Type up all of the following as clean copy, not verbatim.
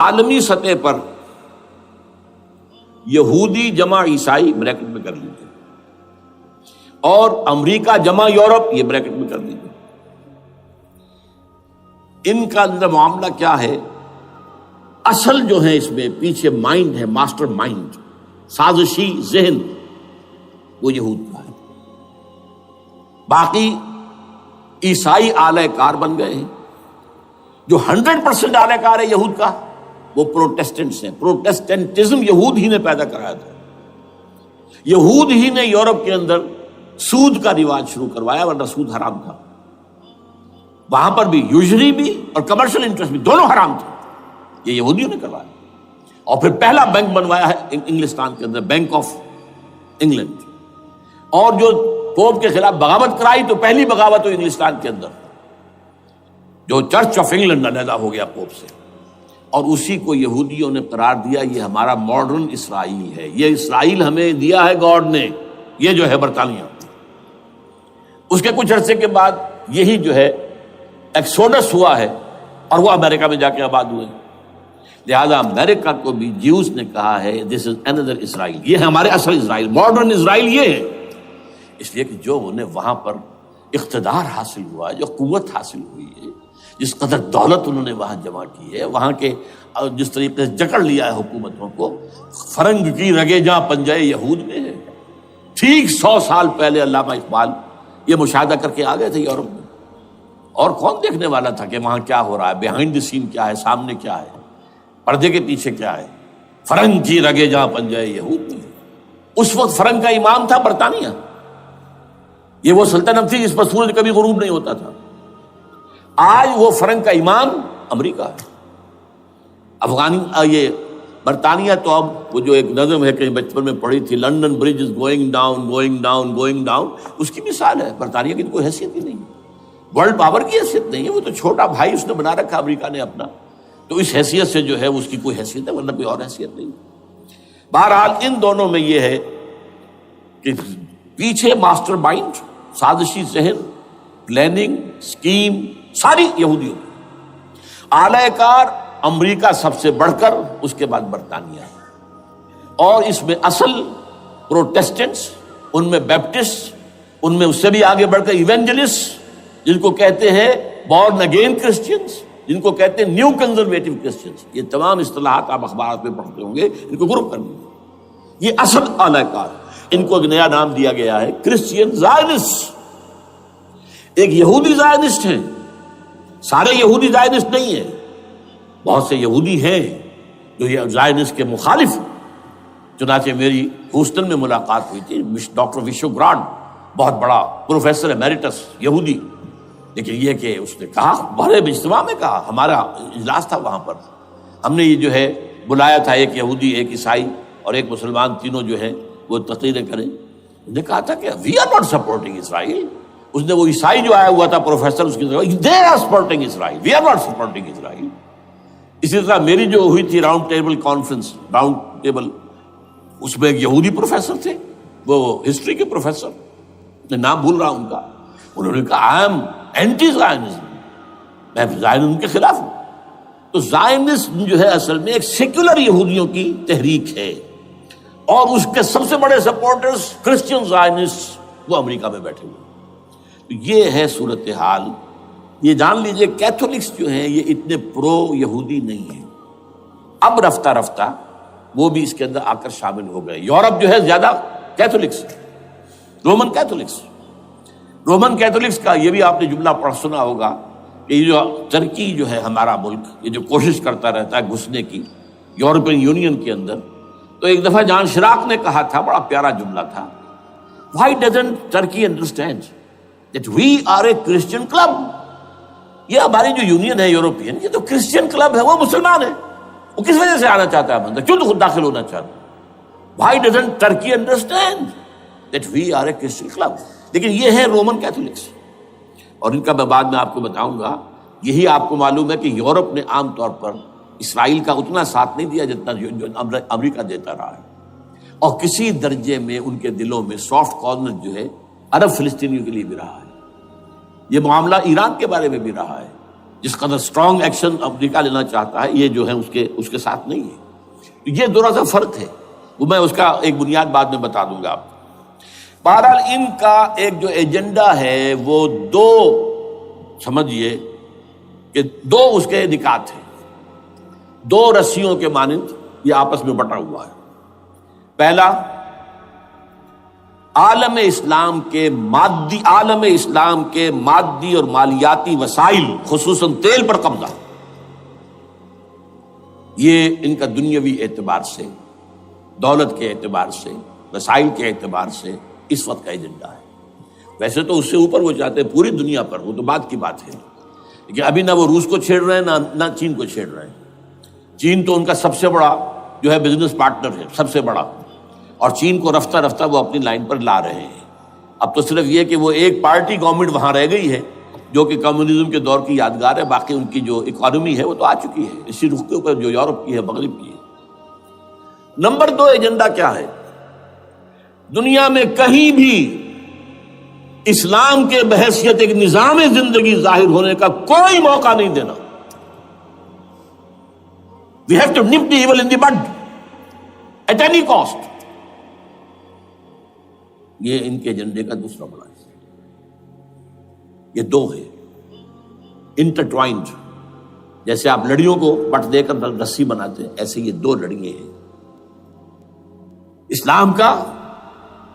عالمی سطح پر یہودی جمع عیسائی بریکٹ میں کر لیجیے، اور امریکہ جمع یورپ یہ بریکٹ میں کر لیجیے۔ ان کا اندر معاملہ کیا ہے؟ اصل جو ہے اس میں پیچھے مائنڈ ہے، ماسٹر مائنڈ، سازشی ذہن، وہ یہود کا ہے۔ باقی عیسائی آلہ کار بن گئے ہیں۔ جو 100% آلہ کار ہے یہود کا وہ پروٹیسٹنٹس ہیں۔ پروٹیسٹنٹزم یہود ہی نے پیدا کرایا تھا۔ یہود ہی نے یورپ کے اندر سود کا رواج شروع کروایا، ورنہ سود حرام تھا۔ وہاں پر بھی یوزری بھی اور کمرشل انٹرسٹ بھی دونوں حرام تھے، یہ یہودیوں نے کروایا۔ اور پھر پہلا بینک بنوایا ہے انگلستان کے اندر، بینک آف انگلینڈ۔ اور جو پوپ کے خلاف بغاوت کرائی تو پہلی بغاوت ہوئی انگلستان کے اندر، جو چرچ آف انگلینڈ علیحدہ ہو گیا پوپ سے، اور اسی کو یہودیوں نے قرار دیا یہ ہمارا ماڈرن اسرائیل ہے، یہ اسرائیل ہمیں دیا ہے گاڈ نے، یہ جو ہے برطانیہ۔ اس کے کچھ عرصے کے بعد یہی جو ہے ایکسوڈس ہوا ہے، اور وہ امریکہ میں جا کے آباد ہوئے۔ لہذا امریکہ کو بھی جیوز نے کہا ہے دس از اندر اسرائیل، یہ ہے ہمارے اصل اسرائیل، ماڈرن اسرائیل یہ ہے۔ اس لیے کہ جو انہیں وہاں پر اقتدار حاصل ہوا، جو قوت حاصل ہوئی ہے، جس قدر دولت انہوں نے وہاں جمع کی ہے، وہاں کے جس طریقے سے جکڑ لیا ہے حکومتوں کو، فرنگ کی رگے جہاں پنجے یہود میں ہے۔ ٹھیک 100 سال پہلے علامہ اقبال یہ مشاہدہ کر کے آ گئے تھے یورپ میں، اور کون دیکھنے والا تھا کہ وہاں کیا ہو رہا ہے، بیہائنڈ دی سین کیا ہے، سامنے کیا ہے، پردے کے پیچھے کیا ہے۔ فرنگ کی رگے جہاں پنجے یہود میں۔ اس وقت فرنگ کا امام تھا برطانیہ، یہ وہ سلطنت تھی جس پر سورج کبھی غروب نہیں ہوتا تھا۔ آج وہ فرنگ کا امام امریکہ ہے۔ یہ برطانیہ تو اب وہ جو ایک نظم ہے کہ بچپن میں پڑھی تھی، London bridge is going down going down going down, اس کی مثال ہے۔ برطانیہ کی تو کوئی حیثیت ہی نہیں، ورلڈ پاور کی حیثیت نہیں ہے، وہ تو چھوٹا بھائی اس نے بنا رکھا امریکہ نے اپنا، تو اس حیثیت سے جو ہے اس کی کوئی حیثیت ہے، ورنہ کوئی اور حیثیت نہیں۔ بہرحال ان دونوں میں یہ ہے کہ پیچھے ماسٹر مائنڈ، سازشی ذہن، پلاننگ، اسکیم ساری یہودیوں کی۔ آلہ کار امریکہ سب سے بڑھ کر، اس کے بعد برطانیہ، اور اس میں اصل پروٹیسٹنٹس، ان میں بیپٹسٹ، ان میں اس سے بھی آگے بڑھ کر ایونجلسٹ، جن کو کہتے ہیں بورن اگین کرسچنز، جن کو کہتے ہیں نیو کنزرویٹو کرسچنز، یہ تمام اصطلاحات آپ اخبارات میں پڑھتے ہوں گے، ان کو گروپ کر لیجیے۔ یہ اصل آلہ کار، ان کو ایک نیا نام دیا گیا ہے کرسچین زائنسٹ۔ ایک یہودی زائنسٹ ہیں، سارے یہودی زائنسٹ نہیں ہیں، بہت سے یہودی ہیں جو یہ زائنسٹ کے مخالف ہیں۔ چنانچہ میری ہیوسٹن میں ملاقات ہوئی تھی ڈاکٹر وشو گرانٹ، بہت بڑا پروفیسر ایمیریٹس یہودی، لیکن یہ کہ اس نے کہا، بڑے اجتماع میں کہا، ہمارا اجلاس تھا وہاں پر، ہم نے یہ جو ہے بلایا تھا، ایک یہودی، ایک عیسائی اور ایک مسلمان، تینوں جو ہے وہ تقریریں کریں۔ اس نے کہا تھا کہ وی آر ناٹ سپورٹنگ اسرائیل۔ اس نے وہ عیسائی جو آیا ہوا تھا پروفیسر، اس کی طرف they are supporting Israel, we are not supporting Israel. اسی طرح میری جو ہوئی تھی round table conference, round table, اس میں ایک یہودی پروفیسر تھے، وہ ہسٹری کے پروفیسر، میں نام بھول رہا ہوں ان کا، انہوں نے کہا آئی ایم اینٹی زائنزم، میں زائنزم کے خلاف ہوں۔ تو زائنزم جو ہے اصل میں ایک سیکولر یہودیوں کی تحریک ہے، اور اس کے سب سے بڑے سپورٹرز کرسچین زائنسٹ وہ امریکہ میں بیٹھے ہوئے۔ تو یہ ہے صورتحال۔ یہ جان لیجئے کیتھولکس جو ہیں یہ اتنے پرو یہودی نہیں ہیں، اب رفتہ رفتہ وہ بھی اس کے اندر آ کر شامل ہو گئے۔ یورپ جو ہے زیادہ Catholics, Roman Catholics. Roman Catholics کا یہ بھی آپ نے جملہ پڑھ سنا ہوگا کہ یہ جو ترکی جو ہے ہمارا ملک، یہ جو کوشش کرتا رہتا ہے گھسنے کی یورپین یونین کے اندر، تو ایک دفعہ جان شراق نے کہا تھا، بڑا پیارا جملہ تھا، Why doesn't Turkey understand that we are a Christian club؟ یہ ہماری جو یونین ہے یورپین، یہ تو کرسچین کلب ہے، وہ مسلمان ہے، وہ کس وجہ سے آنا چاہتا ہے اندر، کیوں تو خود داخل ہونا چاہتا ہے؟ Why doesn't Turkey understand that we are a Christian club؟ لیکن یہ ہے رومن کیتھولکس، اور ان کا میں بعد میں آپ کو بتاؤں گا۔ یہی آپ کو معلوم ہے کہ یورپ نے عام طور پر اسرائیل کا اتنا ساتھ نہیں دیا جتنا جو امریکہ دیتا رہا ہے، اور کسی درجے میں ان کے دلوں میں سافٹ کارنر جو ہے عرب فلسطینیوں کے لیے بھی رہا ہے۔ یہ معاملہ ایران کے بارے میں بھی رہا ہے جس قدر اسٹرانگ ایکشن امریکہ لینا چاہتا ہے، یہ جو ہے اس کے ساتھ نہیں ہے۔ یہ ذرا سا فرق ہے، وہ میں اس کا ایک بنیاد بعد میں بتا دوں گا آپ کو۔ بہرحال ان کا ایک جو ایجنڈا ہے وہ دو، سمجھیے کہ دو اس کے نکات ہیں، دو رسیوں کے مانند یہ آپس میں بٹا ہوا ہے۔ پہلا، عالم اسلام کے مادی اور مالیاتی وسائل، خصوصاً تیل پر قبضہ، یہ ان کا دنیاوی اعتبار سے، دولت کے اعتبار سے، وسائل کے اعتبار سے اس وقت کا ایجنڈا ہے۔ ویسے تو اس سے اوپر وہ چاہتے ہیں پوری دنیا پر، وہ تو بات کی بات ہے کہ ابھی نہ وہ روس کو چھیڑ رہے ہیں نہ چین کو چھیڑ رہے ہیں۔ چین تو ان کا سب سے بڑا جو ہے بزنس پارٹنر ہے، سب سے بڑا، اور چین کو رفتہ رفتہ وہ اپنی لائن پر لا رہے ہیں۔ اب تو صرف یہ کہ وہ ایک پارٹی گورنمنٹ وہاں رہ گئی ہے جو کہ کمیونزم کے دور کی یادگار ہے، باقی ان کی جو اکانومی ہے وہ تو آ چکی ہے اسی رخ کے اوپر جو یورپ کی ہے، مغرب کی ہے۔ نمبر دو ایجنڈا کیا ہے؟ دنیا میں کہیں بھی اسلام کے بحیثیت ایک نظام زندگی ظاہر ہونے کا کوئی موقع نہیں دینا۔ We have to nip the evil in the bud at any cost۔ یہ ان کے ایجنڈے کا دوسرا بڑا ہے۔ یہ دو ہے انٹرٹوائنڈ، جیسے آپ لڑیوں کو بٹ دے کر رسی بناتے ہیں، ایسے یہ دو لڑیے ہیں۔ اسلام کا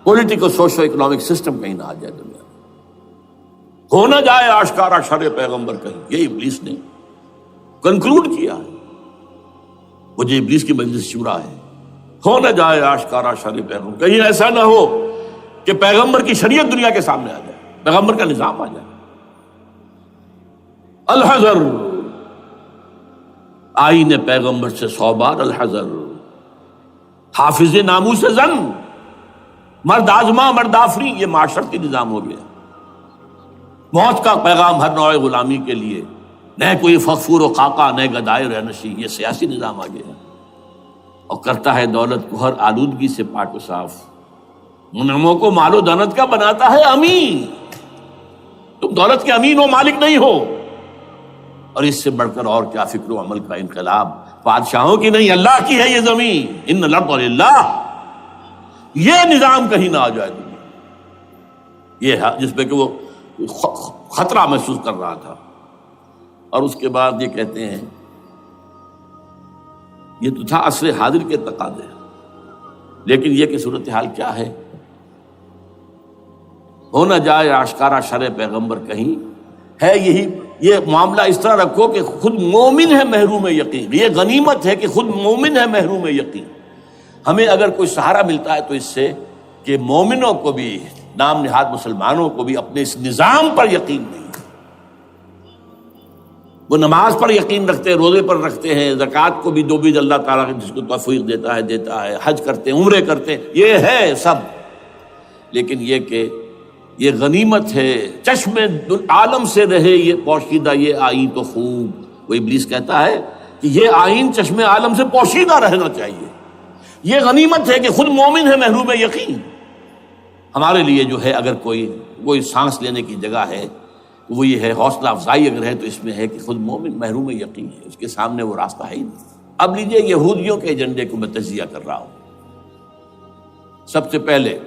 پولیٹیکل سوشو اکنامک سسٹم کہیں نہ آ جائے دنیا میں، ہو نہ جائے آشکارا شر پیغمبر کہیں، یہ ابلیس نے کنکلوڈ کیا ہے۔ وہ جو ابلیس کی مجلس شورا ہے، ہو نہ جائے آشکارا شر پیغمبر، کہیں ایسا نہ ہو کہ پیغمبر کی شریعت دنیا کے سامنے آ جائے، پیغمبر کا نظام آ جائے۔ الحذر، آئین پیغمبر سے 100 بار الحذر، حافظ ناموس زن، مرد آزما مرد آفری، یہ معاشرتی نظام ہو گیا۔ موت کا پیغام ہر نوع غلامی کے لیے، نہ کوئی فخور و خاکہ نہ گدائے رہنشی، یہ سیاسی نظام آ گیا اور کرتا ہے دولت کو ہر آلودگی سے پاک و صاف، منعموں کو مال و دولت کا بناتا ہے امین۔ تم دولت کے امین و مالک نہیں ہو، اور اس سے بڑھ کر اور کیا فکر و عمل کا انقلاب، بادشاہوں کی نہیں اللہ کی ہے یہ زمین، ان الارض للہ۔ یہ نظام کہیں نہ آ جائے دنیا، یہ ہے جس پہ کہ وہ خطرہ محسوس کر رہا تھا۔ اور اس کے بعد یہ کہتے ہیں، یہ تو تھا عصر حاضر کے تقاضے، لیکن یہ کہ صورتحال کیا ہے؟ ہو نہ جائے آشکارا شر پیغمبر کہیں، ہے یہی، یہ معاملہ اس طرح رکھو کہ خود مومن ہے محروم یقین، یہ غنیمت ہے کہ خود مومن ہے محروم یقین۔ ہمیں اگر کوئی سہارا ملتا ہے تو اس سے کہ مومنوں کو بھی، نام نہاد مسلمانوں کو بھی اپنے اس نظام پر یقین نہیں، وہ نماز پر یقین رکھتے ہیں، روزے پر رکھتے ہیں، زکوٰۃ کو بھی دو بھی اللہ تعالیٰ جس کو توفیق دیتا ہے، حج کرتے ہیں، عمرے کرتے ہیں، یہ ہے سب، لیکن یہ کہ یہ غنیمت ہے، چشم عالم سے رہے یہ پوشیدہ یہ آئین تو خوب۔ وہ ابلیس کہتا ہے کہ یہ آئین چشم عالم سے پوشیدہ رہنا چاہیے، یہ غنیمت ہے کہ خود مومن ہے محروم یقین۔ ہمارے لیے جو ہے اگر کوئی سانس لینے کی جگہ ہے وہ یہ ہے، حوصلہ افزائی اگر ہے تو اس میں ہے کہ خود مومن محروم یقین ہے، اس کے سامنے وہ راستہ ہے ہی نہیں۔ اب لیجئے یہودیوں کے ایجنڈے کو میں تجزیہ کر رہا ہوں۔ سب سے پہلے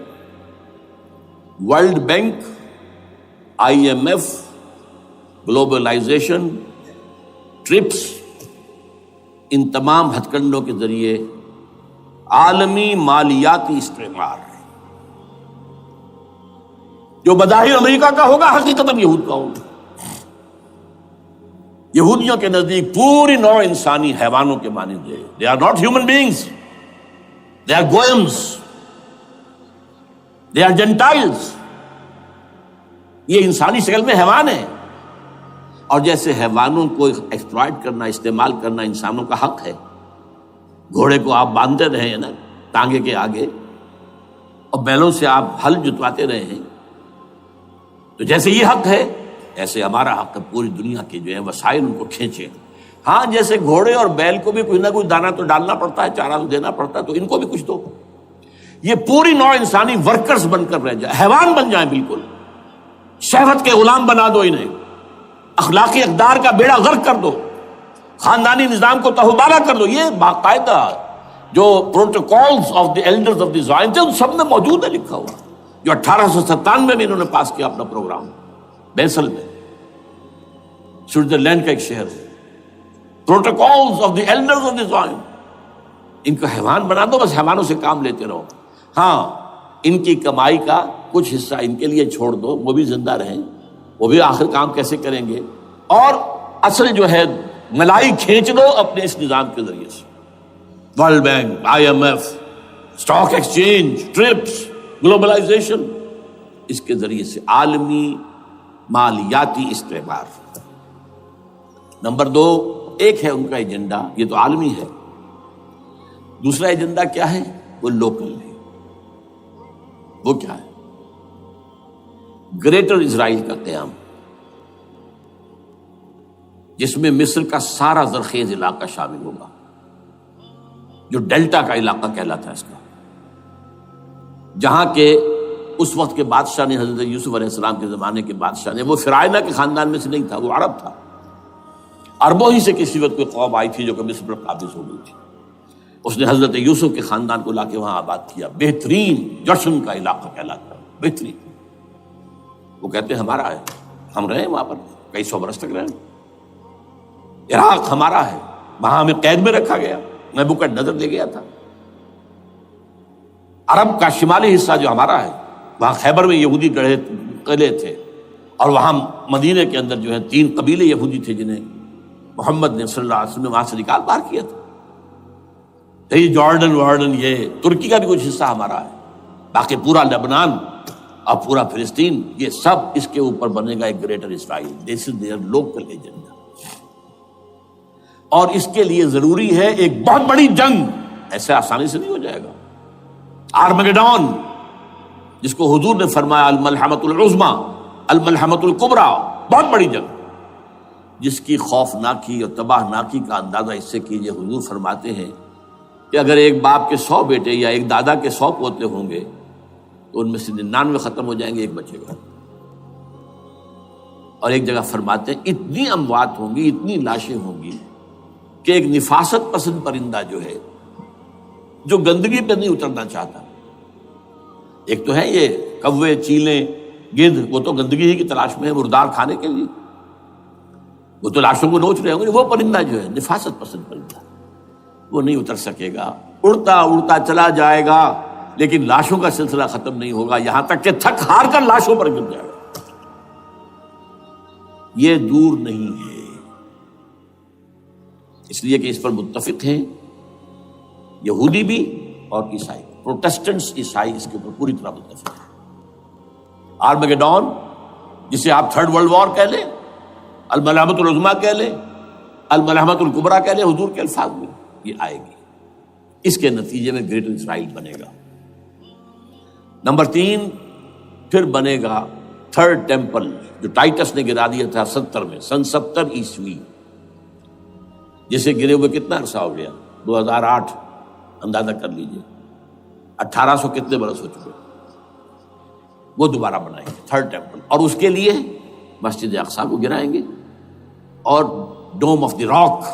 world bank, IMF، globalisation, TRIPS, ان تمام ہتھ کنڈوں کے ذریعے عالمی مالیاتی استعمار جو بظاہر امریکہ کا ہوگا حقیقتاً یہود کا ہوگا۔ یہودیوں کے نزدیک پوری نوع انسانی حیوانوں کے مانند ہے۔ They are not human beings, they are goyams, they are Gentiles۔ یہ انسانی شکل میں حیوان ہیں، اور جیسے حیوانوں کو ایکسپلائٹ کرنا، استعمال کرنا انسانوں کا حق ہے، گھوڑے کو آپ باندھتے رہے ہیں نا ٹانگے کے آگے، اور بیلوں سے آپ ہل جتواتے رہے ہیں، تو جیسے یہ حق ہے ایسے ہمارا حق ہے پوری دنیا کے جو ہے وسائل ان کو کھینچیں۔ ہاں جیسے گھوڑے اور بیل کو بھی کوئی نہ کوئی دانہ تو ڈالنا پڑتا ہے، چارہ تو دینا پڑتا ہے، تو ان کو بھی کچھ دو۔ یہ پوری نوع انسانی ورکرز بن کر رہ جائے، حیوان بن جائیں، بالکل شہوت کے غلام بنا دو انہیں، اخلاقی اقدار کا بیڑا غرق کر دو، خاندانی نظام کو تہوبارہ کر دو. یہ باقاعدہ جو protocols of the elders of the Zion تھے ان سب میں موجود ہے لکھا ہوا، جو 1897 میں انہوں نے پاس کیا اپنا پروگرام بیسل میں، سوئٹزرلینڈ کا ایک شہر ہے. Protocols of the elders of the Zion, ان کو حیوان بنا دو، بس حیوانوں سے کام لیتے رہو. ہاں ان کی کمائی کا کچھ حصہ ان کے لیے چھوڑ دو، وہ بھی زندہ رہیں، وہ بھی آخر کام کیسے کریں گے، اور اصل جو ہے ملائی کھینچ دو اپنے اس نظام کے ذریعے سے. World bank, I M F, stock exchange, TRIPS, globalisation, اس کے ذریعے سے عالمی مالیاتی استعمار. نمبر 2، ایک ہے ان کا ایجنڈا، یہ تو عالمی ہے. دوسرا ایجنڈا کیا ہے؟ وہ لوکل ہے. وہ کیا ہے؟ گریٹر اسرائیل کا قیام، جس میں مصر کا سارا زرخیز علاقہ شامل ہوگا، جو ڈیلٹا کا علاقہ کہلاتا ہے اس کا، جہاں کے اس وقت کے بادشاہ نے، حضرت یوسف علیہ السلام کے زمانے کے بادشاہ نے، وہ فرعونہ کے خاندان میں سے نہیں تھا، وہ عرب تھا. عربوں ہی سے کسی وقت کوئی قوم آئی تھی جو کہ مصر پر قابض ہو گئی تھی. اس نے حضرت یوسف کے خاندان کو لا کے وہاں آباد کیا. بہترین جشن کا علاقہ کہلاتا ہے، بہترین. وہ کہتے ہیں ہمارا ہے، ہم رہے وہاں پر کئی 100 برس تک رہے. عراق ہمارا ہے، وہاں ہمیں قید میں رکھا گیا، نبوکدنضر لے گیا تھا. عرب کا شمالی حصہ جو ہمارا ہے، وہاں خیبر میں یہودی قلعے تھے، اور وہاں مدینے کے اندر جو ہے 3 قبیلے یہودی تھے جنہیں محمد نے صلی اللہ علیہ وسلم نے وہاں سے نکال باہر کیا تھا. یہ جارڈن یہ ترکی کا بھی کچھ حصہ ہمارا ہے. باقی پورا لبنان اور پورا فلسطین، یہ سب اس کے اوپر بنے گا ایک greater Israel. This is there local agenda. اور اس کے لیے ضروری ہے ایک بہت بڑی جنگ. ایسے آسانی سے نہیں ہو جائے گا. آرمگیڈون، جس کو حضور نے فرمایا الملحمۃ العظمیٰ، الملحمۃ الکبریٰ، بہت بڑی جنگ، جس کی خوفناکی اور تباہ ناکی کا اندازہ اس سے کیجئے. حضور فرماتے ہیں کہ اگر ایک باپ کے 100 بیٹے یا ایک دادا کے 100 پوتے ہوں گے تو ان میں سے 99 ختم ہو جائیں گے، ایک بچے گا. اور ایک جگہ فرماتے ہیں اتنی اموات ہوں گی، اتنی لاشیں ہوں گی کہ ایک نفاست پسند پرندہ جو ہے، جو گندگی پہ نہیں اترنا چاہتا. ایک تو ہے یہ کوے، چیلیں، گدھ، وہ تو گندگی ہی کی تلاش میں ہے مردار کھانے کے لیے، وہ تو لاشوں کو نوچ رہے ہوں گے. وہ پرندہ جو ہے نفاست پسند پرندہ، وہ نہیں اتر سکے گا، اڑتا اڑتا چلا جائے گا، لیکن لاشوں کا سلسلہ ختم نہیں ہوگا، یہاں تک کہ تھک ہار کر لاشوں پر گر جائے گا. یہ دور نہیں ہے، اس لیے کہ اس پر متفق ہیں یہودی بھی اور عیسائی. پروٹسٹنٹس، عیسائی اس کے اوپر پوری طرح متفق ہیں. آرمگیڈون، جسے آپ 3rd ورلڈ وار کہہ لیں، الملحمۃ العظمیٰ کہہ لیں، الملحمۃ الکبریٰ کہہ لیں حضور کے الفاظ میں، یہ آئے گی. اس کے نتیجے میں گریٹر اسرائیل بنے گا. نمبر 3، پھر بنے گا 3rd ٹیمپل، جو ٹائٹس نے گرا دیا تھا 70 میں، سن 70 عیسوی، جسے گرے ہوئے کتنا عرصہ ہو گیا؟ 2008. اندازہ کر لیجئے 1800 کتنے برس ہو چکے. وہ دوبارہ بنائیں گے 3rd ٹیمپل، اور اس کے لیے مسجد اقصیٰ کو گرائیں گے، اور ڈوم آف دی راک،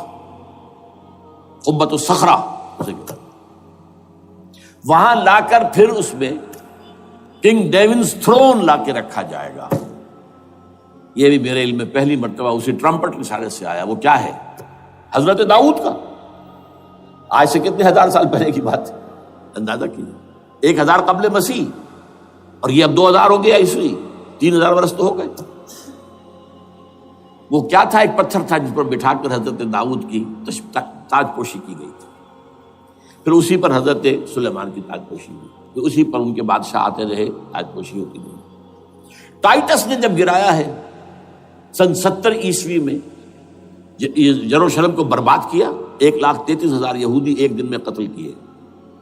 قبۃ الصخرہ، وہاں لا کر پھر اس میں کنگ ڈیونز تھرون لا کے رکھا جائے گا. یہ بھی میرے علم میں پہلی مرتبہ اسی ٹرمپٹ رسالے سے آیا. وہ کیا ہے؟ حضرت داؤد کا. آج سے کتنے 1000 سال پہلے کی بات ہے، اندازہ کیجیے. 1000 قبل مسیح، اور یہ اب 2000 ہو گیا عیسوی، 3000 برس تو ہو گئے. وہ کیا تھا؟ ایک پتھر تھا جس پر بٹھا کر حضرت داؤد کی تاج پوشی کی گئی تھی. پھر اسی پر حضرت سلیمان کی تاج پوشی ہوئی، پھر اسی پر ان کے بادشاہ آتے رہے، تاج پوشی ہوتی گئی. ٹائٹس نے جب گرایا ہے سن 70 عیسوی میں، یروشلم کو برباد کیا، 1,33,000 یہودی ایک دن میں قتل کیے،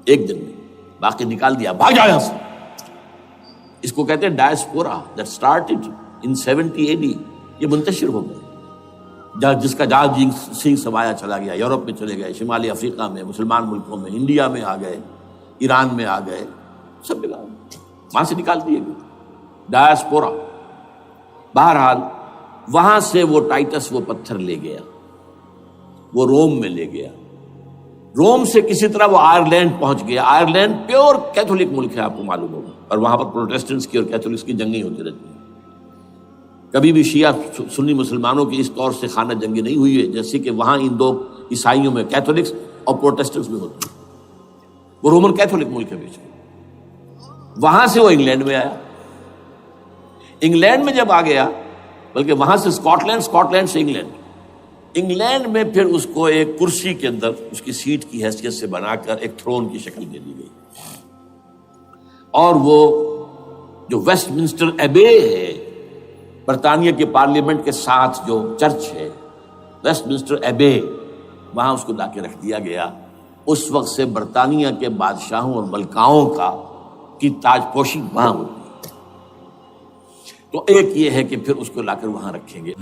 ایک دن میں، باقی نکال دیا، بھاگ جاؤ یہاں سے. اس کو کہتے ہیں diaspora, that started in 70 AD. یہ منتشر ہو گئے، جس کا جال سنگھ سمایا چلا گیا، یورپ میں چلے گئے، شمالی افریقہ میں، مسلمان ملکوں میں، انڈیا میں آ گئے، ایران میں آ گئے، سب جگہ وہاں سے نکال دیے گئے. ڈائسپورا. بہرحال وہاں سے وہ ٹائٹس وہ پتھر لے گیا، وہ روم میں لے گیا، روم سے کسی طرح وہ آئرلینڈ پہنچ گیا۔ آئرلینڈ پیور کیتھولک ملک ہے، آپ کو معلوم ہوگا، اور وہاں پر پروٹیسٹنٹس کی اور کیتھولکس کی جنگیں ہوتی رہتی ہیں۔ کبھی بھی شیعہ سنی مسلمانوں کی اس طور سے خانہ جنگی نہیں ہوئی ہے جیسے کہ وہاں ان دو عیسائیوں میں کیتھولکس اور پروٹیسٹنٹس میں ہوتی ہیں۔ وہ رومن کیتھولک ملک ہے بیچ میں۔ وہاں سے وہ انگلینڈ میں آیا، انگلینڈ میں جب آ گیا، بلکہ وہاں سے اسکاٹ لینڈ سے انگلینڈ میں پھر اس کو ایک کرسی کے اندر اس کی سیٹ کی حیثیت سے بنا کر ایک تھرون کی شکل دے دی گئی، اور وہ جو ویسٹ منسٹر ایبے ہے، برطانیہ کے پارلیمنٹ کے ساتھ جو چرچ ہے ویسٹ منسٹر ایبے، وہاں اس کو لا کے رکھ دیا گیا۔ اس وقت سے برطانیہ کے بادشاہوں اور ملکاؤں کی تاج پوشی وہاں ہوتی ہے۔ تو ایک یہ ہے کہ پھر اس کو لا کر وہاں رکھیں گے۔